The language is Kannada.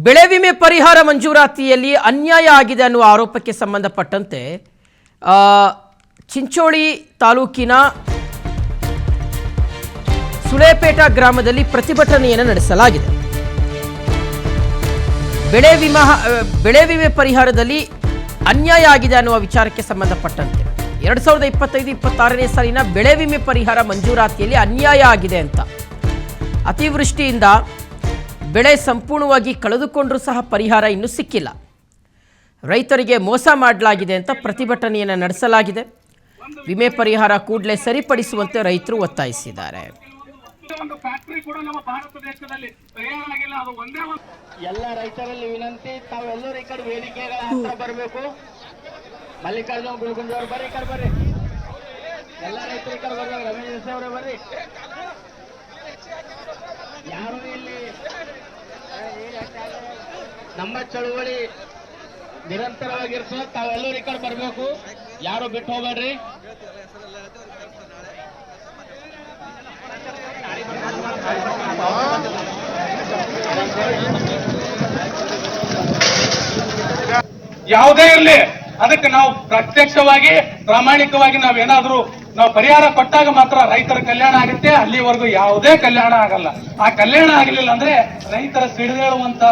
ಬೆಳೆ ವಿಮೆ ಪರಿಹಾರ ಮಂಜೂರಾತಿಯಲ್ಲಿ ಅನ್ಯಾಯ ಆಗಿದೆ ಅನ್ನುವ ಆರೋಪಕ್ಕೆ ಸಂಬಂಧಪಟ್ಟಂತೆ ಚಿಂಚೋಳಿ ತಾಲೂಕಿನ ಸುಳೇಪೇಟ ಗ್ರಾಮದಲ್ಲಿ ಪ್ರತಿಭಟನೆಯನ್ನು ನಡೆಸಲಾಗಿದೆ. ಬೆಳೆ ವಿಮೆ ಪರಿಹಾರದಲ್ಲಿ ಅನ್ಯಾಯ ಆಗಿದೆ ಅನ್ನುವ ವಿಚಾರಕ್ಕೆ ಸಂಬಂಧಪಟ್ಟಂತೆ 2025-26ನೇ ಸಾಲಿನ ಬೆಳೆ ವಿಮೆ ಪರಿಹಾರ ಮಂಜೂರಾತಿಯಲ್ಲಿ ಅನ್ಯಾಯ ಆಗಿದೆ ಅಂತ, ಅತಿವೃಷ್ಟಿಯಿಂದ ಬೆಳೆ ಸಂಪೂರ್ಣವಾಗಿ ಕಳೆದುಕೊಂಡರೂ ಸಹ ಪರಿಹಾರ ಇನ್ನೂ ಸಿಕ್ಕಿಲ್ಲ, ರೈತರಿಗೆ ಮೋಸ ಮಾಡಲಾಗಿದೆ ಅಂತ ಪ್ರತಿಭಟನೆಯನ್ನು ನಡೆಸಲಾಗಿದೆ. ವಿಮೆ ಪರಿಹಾರ ಕೂಡಲೇ ಸರಿಪಡಿಸುವಂತೆ ರೈತರು ಒತ್ತಾಯಿಸಿದ್ದಾರೆ. ಎಲ್ಲ ರೈತರಲ್ಲಿ ವಿನಂತಿ, ತಾವೆಲ್ಲರೂ ಈ ಕಡೆ ವೇದಿಕೆಗಳ ಹತ್ರ ಬರಬೇಕು. ಮಲ್ಲಿಕಾರ್ಜುನ ಗುಲ್ಗುಂಜ್ ಅವರು ಬರ್ರಿ, ಈ ಕಡೆ ಬರ್ರಿ. ಎಲ್ಲ ರೈತರು ಈ ಕಡೆ ಬರ್ಬೇಕು. ರಮೇಶ್ ಅವರೇ ಬರ್ರಿ. ಯಾರು ಇಲ್ಲಿ ನಮ್ಮ ಚಳುವಳಿ ನಿರಂತರವಾಗಿರ್ತದೆ, ತಾವೆಲ್ಲರೂ ಈ ಕಡೆ ಬರಬೇಕು, ಯಾರು ಬಿಟ್ಟು ಹೋಗ್ಬೇಡ್ರಿ. ಯಾವುದೇ ಇರಲಿ, ಅದಕ್ಕೆ ನಾವು ಪ್ರತ್ಯಕ್ಷವಾಗಿ ಪ್ರಾಮಾಣಿಕವಾಗಿ ನಾವು ಪರಿಹಾರ ಕೊಟ್ಟಾಗ ಮಾತ್ರ ರೈತರ ಕಲ್ಯಾಣ ಆಗುತ್ತೆ. ಅಲ್ಲಿವರೆಗೂ ಯಾವುದೇ ಕಲ್ಯಾಣ ಆಗಲ್ಲ. ಆ ಕಲ್ಯಾಣ ಆಗಲಿಲ್ಲ ಅಂದ್ರೆ ರೈತರ ಸಿಡಿದೇಳುವಂತ